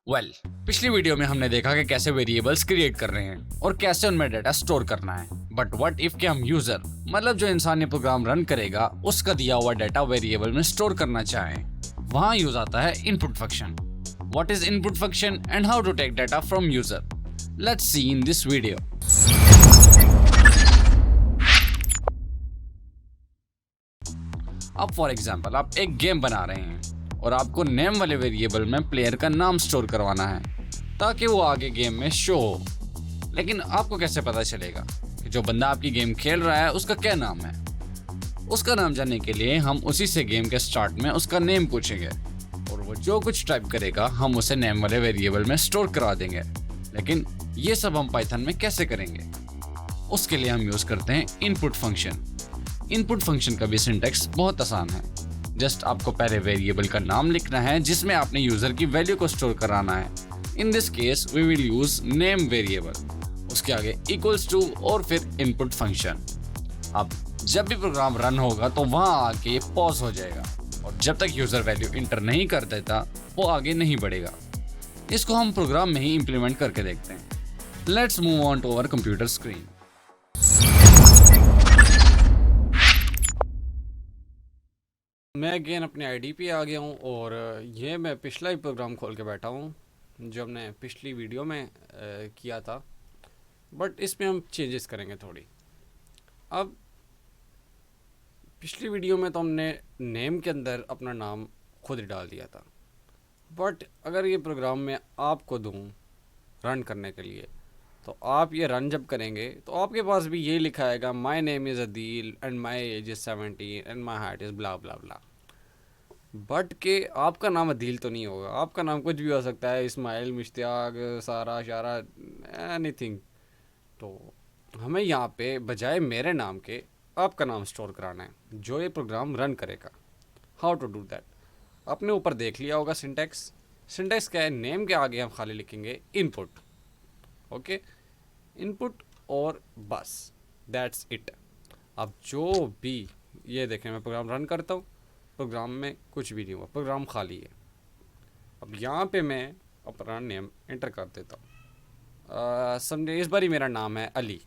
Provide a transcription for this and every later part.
Well पिछली video में हमने देखा कि कैसे वेरिएबल्स क्रिएट कर रहे हैं और कैसे उनमें डाटा स्टोर करना है। बट व्हाट इफ के हम यूजर मतलब जो इंसान ये प्रोग्राम रन करेगा उसका दिया हुआ डाटा वेरिएबल में स्टोर करना चाहें। वहां यूज आता है input function. What is input function and how to take data from user, let's see in this video. अब फॉर एग्जाम्पल आप एक गेम बना रहे हैं और आपको नेम वाले वेरिएबल में प्लेयर का नाम स्टोर करवाना है ताकि वो आगे गेम में शो हो। लेकिन आपको कैसे पता चलेगा कि जो बंदा आपकी गेम खेल रहा है उसका क्या नाम है? उसका नाम जानने के लिए हम उसी से गेम के स्टार्ट में उसका नेम पूछेंगे और वो जो कुछ टाइप करेगा हम उसे नेम वाले वेरिएबल में स्टोर करवा देंगे। लेकिन ये सब हम पाइथन में कैसे करेंगे? उसके लिए हम यूज करते हैं इनपुट फंक्शन। इनपुट फंक्शन का भी सिंटैक्स बहुत आसान है। जस्ट आपको पहले वेरिएबल का नाम लिखना है जिसमें आपने यूजर की वैल्यू को स्टोर कराना है। In this case we will use name variable, उसके आगे इक्वल्स टू और फिर इनपुट फंक्शन। अब जब भी प्रोग्राम रन होगा तो वहां आके ये पॉज हो जाएगा और जब तक यूजर वैल्यू इंटर नहीं कर देता वो आगे नहीं बढ़ेगा। इसको हम प्रोग्राम में ही इंप्लीमेंट करके देखते हैं। Let's move on to our computer screen. मैं अगेन अपने आईडी पे आ गया हूँ और ये मैं पिछला ही प्रोग्राम खोल के बैठा हूँ जो हमने पिछली वीडियो में किया था, बट इसमें हम चेंजेस करेंगे थोड़ी। अब पिछली वीडियो में तो हमने नेम के अंदर अपना नाम खुद ही डाल दिया था, बट अगर ये प्रोग्राम मैं आपको दूँ रन करने के लिए तो आप ये रन जब करेंगे तो आपके पास भी ये लिखा आएगा माई name is Adeel and my age is 17 and my height is blah blah blah. But के आपका नाम अदील तो नहीं होगा, आपका नाम कुछ भी हो सकता है, इस्माइल, मुश्ताक, सारा, शारा, एनीथिंग। तो हमें यहाँ पे बजाय मेरे नाम के आपका नाम स्टोर कराना है जो ये प्रोग्राम रन करेगा। How to do that? आपने ऊपर देख लिया होगा सिंटैक्स। सिंटैक्स क्या है? नेम के आगे हम खाली लिखेंगे इनपुट। ओके, इनपुट और बस, दैट्स इट। अब जो भी ये देखें, मैं प्रोग्राम रन करता हूँ, प्रोग्राम में कुछ भी नहीं हुआ, प्रोग्राम खाली है। अब यहाँ पे मैं अपना नेम एंटर कर देता हूँ। समझे इस बार ही मेरा नाम है अली।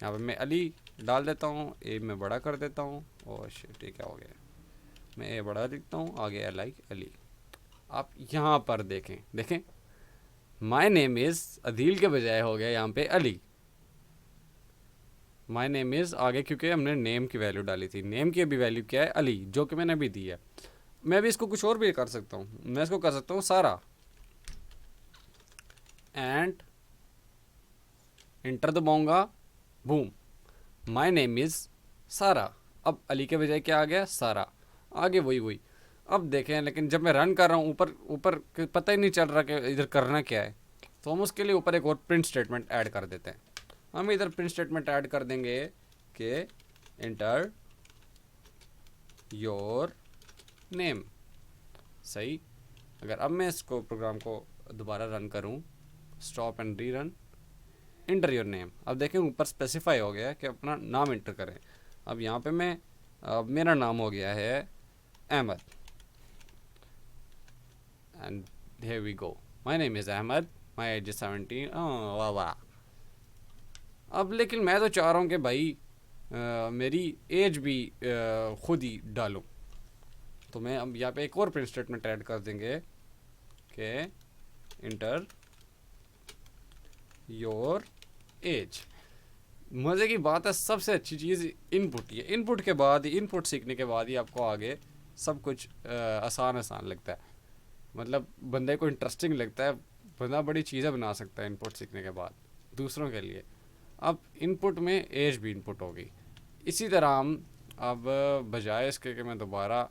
यहाँ पे मैं अली डाल देता हूँ, ए मैं बड़ा कर देता हूँ और शिट ये क्या हो गया, मैं ए बड़ा लिखता हूँ, आगे लाइक अली। आप यहाँ पर देखें माई नेम इज़ अदील के बजाय हो गया यहाँ पे अली। माई नेम इज़ आगे क्योंकि हमने नेम की वैल्यू डाली थी, नेम की अभी वैल्यू क्या है अली, जो कि मैंने अभी दी है। मैं भी इसको कुछ और भी कर सकता हूँ, मैं इसको कर सकता हूँ सारा एंड इंटर दबाऊंगा, boom, my name is Sara. अब अली के बजाय क्या आ गया? सारा। आगे वही। अब देखें, लेकिन जब मैं रन कर रहा हूँ ऊपर ऊपर पता ही नहीं चल रहा कि इधर करना क्या है, तो हम उसके लिए ऊपर एक और प्रिंट स्टेटमेंट ऐड कर देते हैं। हम इधर प्रिंट स्टेटमेंट ऐड कर देंगे कि इंटर योर नेम। सही। अगर अब मैं इसको प्रोग्राम को दोबारा रन करूं, stop and re run, inter your name. अब देखें ऊपर स्पेसिफाई हो गया कि अपना नाम इंटर करें। अब यहाँ पे मैं अब मेरा नाम हो गया है Ahmed and here we go, my name is Ahmed, my age is 17। वाह वाह। अब लेकिन मैं तो चाह रहा हूँ कि भाई मेरी एज भी खुद ही डालूँ, तो मैं अब यहाँ पे एक और प्रिंट स्टेटमेंट ऐड कर देंगे कि इंटर योर एज। मज़े की बात है, सबसे अच्छी चीज़ इनपुट ही है। इनपुट के बाद ही, इनपुट सीखने के बाद ही आपको आगे सब कुछ आसान लगता है। मतलब बंदे को इंटरेस्टिंग लगता है, बंदा बड़ी चीज़ें बना सकता है इनपुट सीखने के बाद दूसरों के लिए। अब इनपुट में एज भी इनपुट होगी। इसी तरह हम अब बजाय इसके कि मैं दोबारा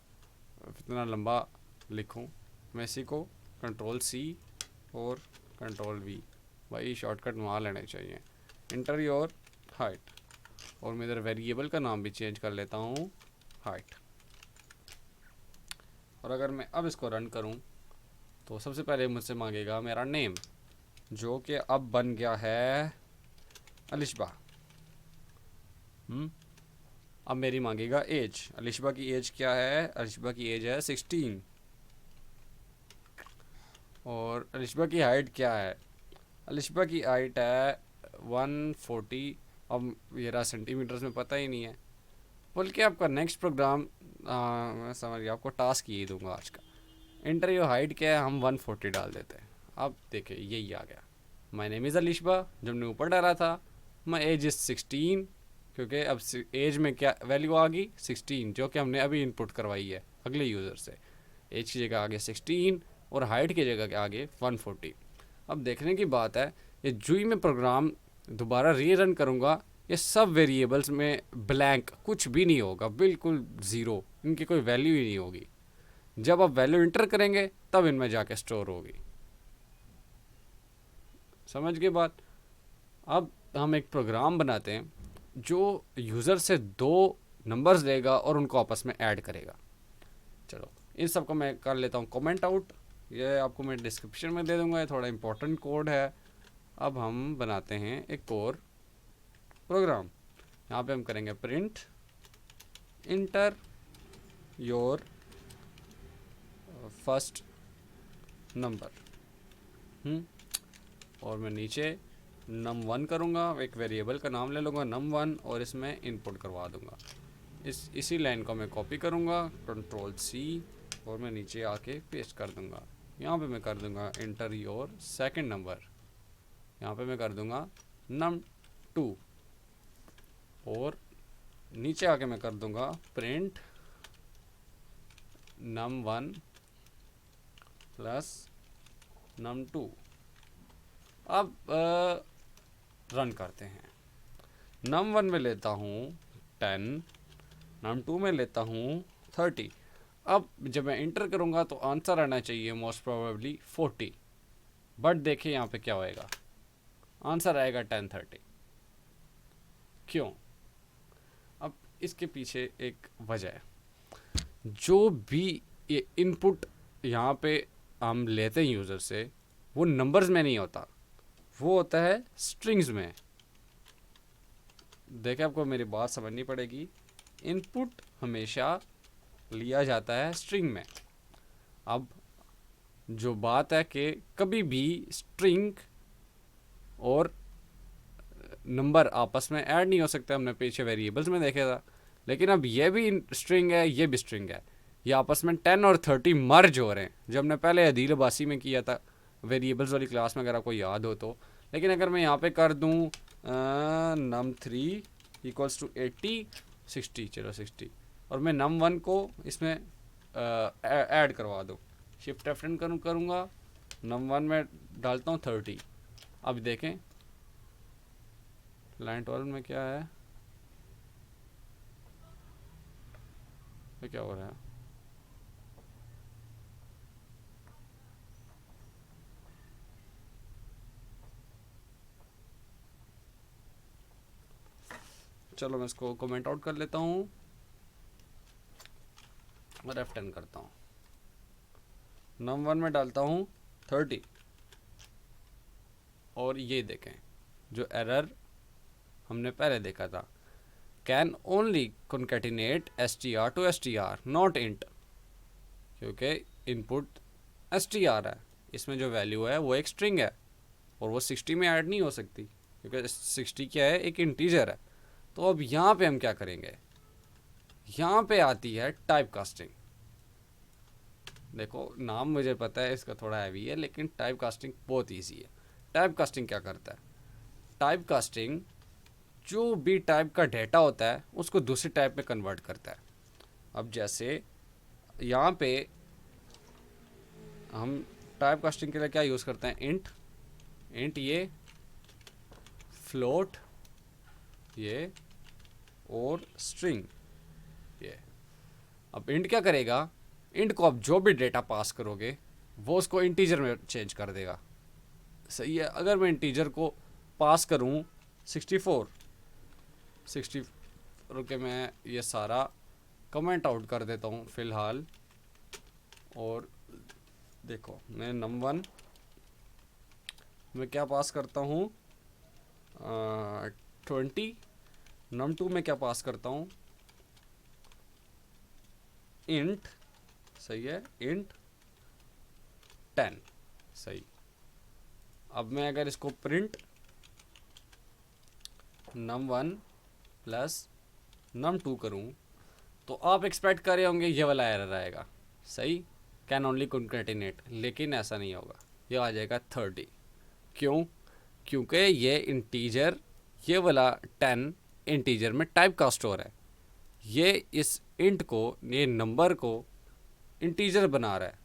इतना लंबा लिखूं, मैं इसी को कंट्रोल सी और कंट्रोल वी, भाई शॉर्टकट मार लेने चाहिए, इंटर योर हाइट, और मैं इधर वेरिएबल का नाम भी चेंज कर लेता हूँ हाइट। और अगर मैं अब इसको रन करूँ तो सबसे पहले मुझसे मांगेगा मेरा नेम, जो कि अब बन गया है अलिशबा। अब मेरी मांगेगा एज। अलिशबा की एज क्या है? अलिशबा की एज है 16। और अलिशबा की हाइट क्या है? अलिशबा की हाइट है 140। अब ये रहा सेंटीमीटर्स में पता ही नहीं है। बल्कि आपका नेक्स्ट प्रोग्राम, मैं समझ गया, आपको टास्क यही दूंगा आज का। इंटर योर हाइट क्या है, हम 140 डाल देते हैं। अब देखिए यही आ गया। माई नेम इज़ अलिशबा, जब हमने ऊपर डाला था। माई एज इज़ 16, क्योंकि अब एज में क्या वैल्यू आ गई 16, जो कि हमने अभी इनपुट करवाई है अगले यूज़र से। एज की जगह आगे 16 और हाइट की जगह के आगे 140। अब देखने की बात है, ये जूई में प्रोग्राम दोबारा री रन करूँगा, ये सब वेरिएबल्स में ब्लैंक, कुछ भी नहीं होगा, बिल्कुल ज़ीरो, इनकी कोई वैल्यू ही नहीं होगी। जब आप वैल्यू इंटर करेंगे तब इनमें जाके स्टोर होगी। समझ गए बात? अब हम एक प्रोग्राम बनाते हैं जो यूज़र से दो नंबर्स लेगा और उनको आपस में ऐड करेगा। चलो इन सब को मैं कर लेता हूँ कमेंट आउट। ये आपको मैं डिस्क्रिप्शन में दे दूँगा, ये थोड़ा इंपॉर्टेंट कोड है। अब हम बनाते हैं एक और प्रोग्राम। यहाँ पे हम करेंगे print inter your first number. और मैं नीचे num1 करूँगा, एक वेरिएबल का नाम ले लूँगा num1 और इसमें इनपुट करवा दूँगा। इसी लाइन को मैं कॉपी करूँगा, Ctrl+C, और मैं नीचे आके पेस्ट कर दूँगा। यहाँ पे मैं कर दूँगा इंटर योर सेकंड नंबर। यहाँ पे मैं कर दूँगा num2, और नीचे आके मैं कर दूँगा प्रिंट num1 प्लस num2। अब रन करते हैं। num1 में लेता हूँ 10, num2 में लेता हूँ 30। अब जब मैं इंटर करूँगा तो आंसर आना चाहिए मोस्ट प्रोबेबली 40, बट देखिए यहाँ पे क्या होएगा, आंसर आएगा 1030। क्यों? अब इसके पीछे एक वजह है। जो भी ये इनपुट यहाँ पे हम लेते हैं यूज़र से, वो नंबर्स में नहीं होता, वो होता है स्ट्रिंग्स में। देखिए आपको मेरी बात समझनी पड़ेगी, इनपुट हमेशा लिया जाता है स्ट्रिंग में। अब जो बात है कि कभी भी स्ट्रिंग और नंबर आपस में ऐड नहीं हो सकते, हमने पीछे वेरिएबल्स में देखा था। लेकिन अब ये भी स्ट्रिंग है, ये भी स्ट्रिंग है, ये आपस में 10 और 30 मर्ज हो रहे हैं, जो हमने पहले अदील अब्बासी में किया था वेरिएबल्स वाली क्लास में, अगर आपको याद हो तो। लेकिन अगर मैं यहाँ पे कर दूँ num3 इक्वल्स टू 80 60, चलो 60, और मैं num1 को इसमें ऐड करवा दूँ, शिफ्ट F10 करूँगा, num1 में डालता हूँ 30। अब देखें लाइन 12 में क्या है, तो क्या हो रहा है। चलो मैं इसको कमेंट आउट कर लेता हूँ और F10 करता हूँ। num1 में डालता हूँ 30, और ये देखें जो एरर हमने पहले देखा था, can only concatenate str to str not int, क्योंकि इनपुट str है, इसमें जो वैल्यू है वो एक स्ट्रिंग है और वो 60 में ऐड नहीं हो सकती, क्योंकि 60 क्या है, एक इंटीजर है। तो अब यहाँ पे हम क्या करेंगे, यहाँ पे आती है टाइप कास्टिंग। देखो नाम मुझे पता है इसका थोड़ा हैवी है, लेकिन टाइप कास्टिंग बहुत ईजी है। टाइप कास्टिंग क्या करता है, टाइप कास्टिंग जो भी टाइप का डेटा होता है उसको दूसरी टाइप में कन्वर्ट करता है। अब जैसे यहाँ पे हम टाइप कास्टिंग के लिए क्या यूज़ करते हैं, इंट ये, फ्लोट ये, और स्ट्रिंग ये। अब इंट क्या करेगा, इंट को आप जो भी डेटा पास करोगे वो उसको इंटीजर में चेंज कर देगा। सही है? अगर मैं इंटीजर को पास करूँ 64, रुके मैं ये सारा कमेंट आउट कर देता हूँ फ़िलहाल। और देखो मैं num1 में क्या पास करता हूँ 20, num2 में क्या पास करता हूँ इंट, सही है, इंट 10। सही। अब मैं अगर इसको प्रिंट num1 प्लस num2 करूं तो आप एक्सपेक्ट कर रहे होंगे ये वाला एरर आएगा, सही, कैन ओनली कॉन्कैटिनेट, लेकिन ऐसा नहीं होगा, ये आ जाएगा 30। क्यों? क्योंकि ये इंटीजर, ये वाला 10 इंटीजर में टाइप का स्टोर है, ये इस इंट को, ये नंबर को इंटीजर बना रहा है।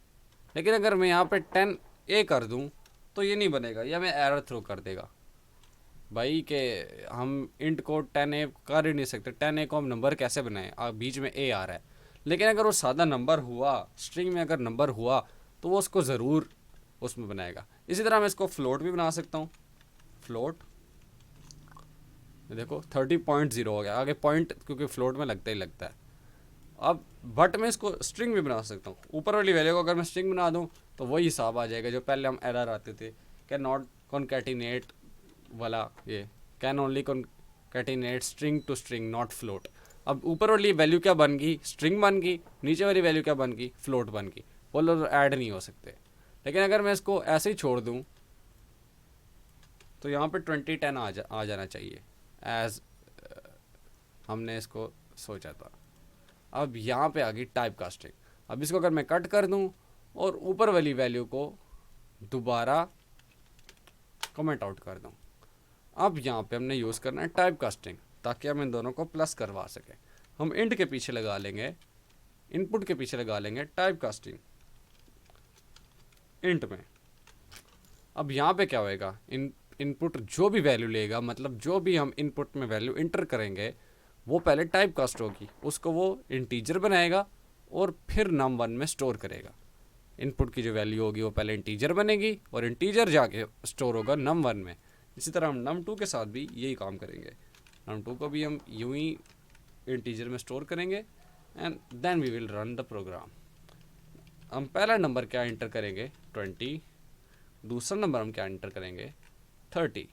लेकिन अगर मैं यहाँ पे 10a कर दूँ तो ये नहीं बनेगा, या मैं एरर थ्रो कर देगा भाई कि हम इंट को 10a कर ही नहीं सकते, 10a को हम नंबर कैसे बनाएं, बीच में a आ रहा है। लेकिन अगर वो सादा नंबर हुआ, स्ट्रिंग में अगर नंबर हुआ तो वो उसको ज़रूर उसमें बनाएगा। इसी तरह मैं इसको फ्लोट भी बना सकता हूँ, फ्लोट, देखो 30.0 हो गया, आगे पॉइंट क्योंकि फ्लोट में लगता ही लगता है। अब बट मैं इसको स्ट्रिंग भी बना सकता हूँ, ऊपर वाली वैल्यू को अगर मैं स्ट्रिंग बना दूँ तो वही हिसाब आ जाएगा जो पहले हम एरर आते थे, कैन नॉट कॉन्कैटिनेट वाला, ये can only concatenate string to string not float. अब ऊपर वाली वैल्यू क्या बन गई, स्ट्रिंग बन गई, नीचे वाली वैल्यू क्या बन गई, फ्लोट बन गई, वो लोग ऐड नहीं हो सकते। लेकिन अगर मैं इसको ऐसे ही छोड़ दूँ तो यहाँ पे 2010 आ जाना चाहिए एज हमने इसको सोचा था। अब यहाँ पे आ गई टाइप कास्टिंग। अब इसको अगर मैं कट कर दूँ और ऊपर वाली वैल्यू को दोबारा कमेंट आउट कर दूँ, अब यहाँ पे हमने यूज़ करना है टाइप कास्टिंग, ताकि हम इन दोनों को प्लस करवा सकें। हम इंट के पीछे लगा लेंगे, इनपुट के पीछे लगा लेंगे टाइप कास्टिंग इंट में। अब यहाँ पे क्या होएगा, इनपुट जो भी वैल्यू लेगा, मतलब जो भी हम इनपुट में वैल्यू इंटर करेंगे वो पहले टाइप कास्ट होगी, उसको वो इंटीजर बनाएगा और फिर num1 में स्टोर करेगा। इनपुट की जो वैल्यू होगी वो पहले इंटीजर बनेगी और इंटीजर जाके स्टोर होगा num1 में। इसी तरह हम num2 के साथ भी यही काम करेंगे, num2 को भी हम यूं ही इंटीजर में स्टोर करेंगे and then we will run the program. हम पहला नंबर क्या इंटर करेंगे 20, दूसरा नंबर हम क्या इंटर करेंगे 30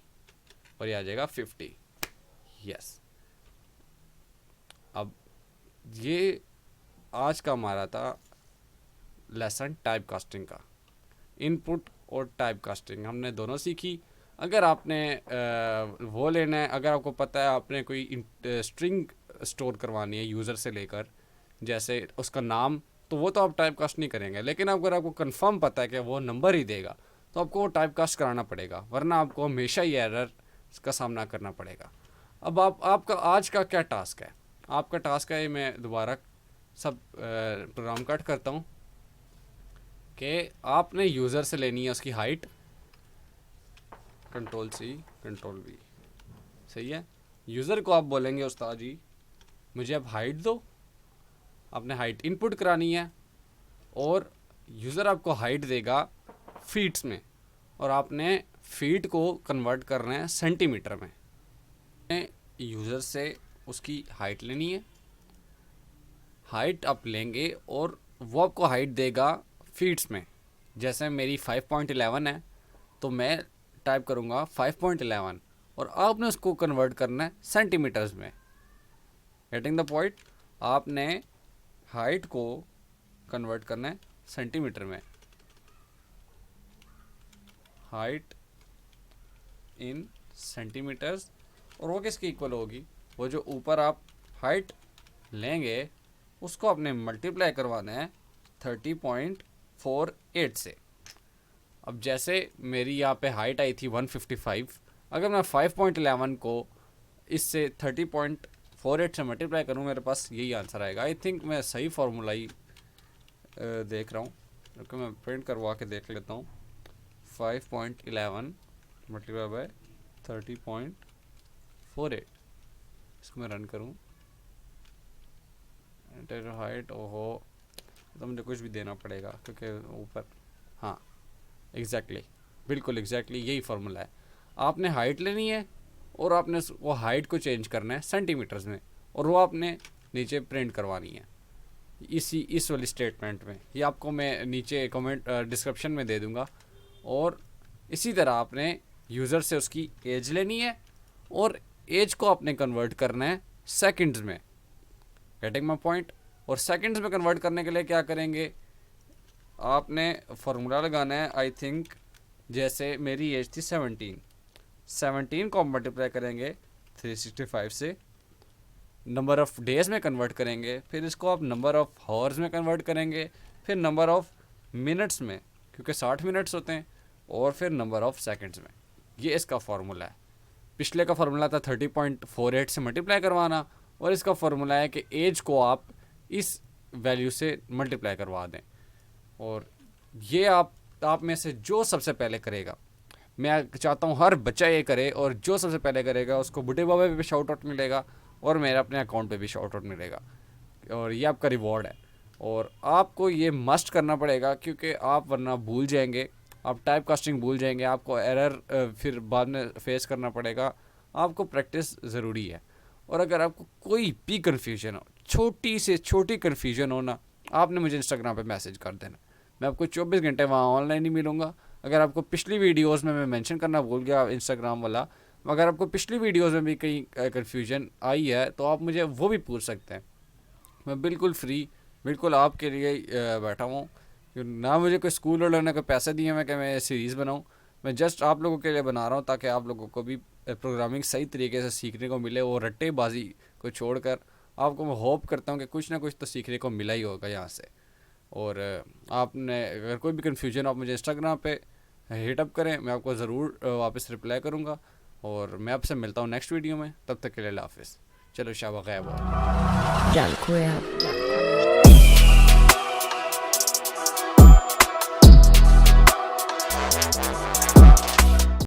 और ये आ जाएगा 50। यस, अब ये आज का हमारा था लेसन टाइप कास्टिंग का। इनपुट और टाइप कास्टिंग हमने दोनों सीखी। अगर आपने वो लेना है, अगर आपको पता है आपने कोई स्ट्रिंग स्टोर करवानी है यूज़र से लेकर, जैसे उसका नाम, तो वो तो आप टाइप कास्ट नहीं करेंगे। लेकिन अगर आपको कंफर्म पता है कि वो नंबर ही देगा तो आपको वो टाइप कास्ट कराना पड़ेगा, वरना आपको हमेशा ही एरर का सामना करना पड़ेगा। अब आपका आज का क्या टास्क है, आपका टास्क है, मैं दोबारा सब प्रोग्राम कट करता हूँ, कि आपने यूज़र से लेनी है उसकी हाइट, Ctrl+C Ctrl+V, सही है। यूज़र को आप बोलेंगे उस्ताद जी मुझे अब हाइट दो, आपने हाइट इनपुट करानी है और यूज़र आपको हाइट देगा फीट्स में, और आपने फीट को कन्वर्ट करना है सेंटीमीटर में। यूज़र से उसकी हाइट लेनी है, हाइट आप लेंगे और वो आपको हाइट देगा फीट्स में। जैसे मेरी 5.11 है तो मैं टाइप करूँगा 5.11 और आपने उसको कन्वर्ट करना है सेंटीमीटर्स में। गेटिंग द पॉइंट, आपने हाइट को कन्वर्ट करना है सेंटीमीटर में, हाइट इन सेंटीमीटर्स, और वो किसकी इक्वल होगी, वो जो ऊपर आप हाइट लेंगे उसको आपने मल्टीप्लाई करवाना है 30.48 से। अब जैसे मेरी यहाँ पे हाइट आई थी 155, अगर मैं 5.11 को इससे 30.48 से मल्टीप्लाई करूँ मेरे पास यही आंसर आएगा। आई थिंक मैं सही फार्मूला ही देख रहा हूँ, क्योंकि मैं प्रिंट करवा के देख लेता हूँ। 5.11 मल्टीप्लाई बाय 30.48, इसको मैं रन करूँ, एंटर हाइट, ओहो तो मुझे कुछ भी देना पड़ेगा क्योंकि ऊपर, हाँ एग्जैक्टली, बिल्कुल एग्जैक्टली यही फार्मूला है। आपने हाइट लेनी है और आपने वो हाइट को चेंज करना है सेंटीमीटर्स में, और वो आपने नीचे प्रिंट करवानी है इस वाली स्टेटमेंट में। ये आपको मैं नीचे कमेंट डिस्क्रिप्शन में दे दूँगा। और इसी तरह आपने यूज़र से उसकी एज लेनी है और एज को आपने कन्वर्ट करना है सेकंड्स में। Getting my point. और सेकंड्स में कन्वर्ट करने के लिए क्या करेंगे, आपने फार्मूला लगाना है, आई थिंक जैसे मेरी एज थी 17 को आप मल्टीप्लाई करेंगे 365 से, नंबर ऑफ़ डेज़ में कन्वर्ट करेंगे, फिर इसको आप नंबर ऑफ़ हॉर्स में कन्वर्ट करेंगे, फिर नंबर ऑफ़ मिनट्स में, क्योंकि 60 मिनट्स होते हैं, और फिर नंबर ऑफ़ सेकंड्स में। ये इसका फार्मूला है। पिछले का फार्मूला था 30.48 से मल्टीप्लाई करवाना, और इसका फार्मूला है कि एज को आप इस वैल्यू से मल्टीप्लाई करवा दें। और ये आप में से जो सबसे पहले करेगा, मैं चाहता हूँ हर बच्चा ये करे, और जो सबसे पहले करेगा उसको बुढ़े बाबा पे भी शाउट आउट मिलेगा, और मेरे अपने अकाउंट पे भी शाउट आउट मिलेगा, और ये आपका रिवॉर्ड है। और आपको ये मस्ट करना पड़ेगा, क्योंकि आप वरना भूल जाएंगे, आप टाइप कास्टिंग भूल जाएंगे, आपको एरर फिर बाद में फेस करना पड़ेगा। आपको प्रैक्टिस ज़रूरी है। और अगर आपको कोई भी कन्फ्यूजन हो, छोटी से छोटी कन्फ्यूजन हो ना, आपने मुझे इंस्टाग्राम पे मैसेज कर देना। मैं आपको 24 घंटे वहाँ ऑनलाइन ही मिलूँगा। अगर आपको पिछली वीडियोस में मैं मेंशन करना भूल गया इंस्टाग्राम वाला, अगर आपको पिछली वीडियोस में भी कहीं कन्फ्यूजन आई है तो आप मुझे वो भी पूछ सकते हैं। मैं बिल्कुल फ्री, बिल्कुल आपके लिए बैठा हूँ। ना मुझे कोई स्कूल वालों ने कोई पैसे दिए मैं कि मैं ये सीरीज़ बनाऊँ, मैं जस्ट आप लोगों के लिए बना रहा हूँ, ताकि आप लोगों को भी प्रोग्रामिंग सही तरीके से सीखने को मिले, वो रट्टेबाजी को छोड़कर। आपको मैं होप करता हूँ कि कुछ ना कुछ तो सीखने को मिला ही होगा यहाँ से। और आपने अगर कोई भी कन्फ्यूजन आप मुझे इंस्टाग्राम पे हिट अप करें, मैं आपको ज़रूर वापस रिप्लाई करूँगा। और मैं आपसे मिलता हूँ नेक्स्ट वीडियो में, तब तक के लिए अल्लाह हाफिज़। चलो शाबा गैब। Dziękuję.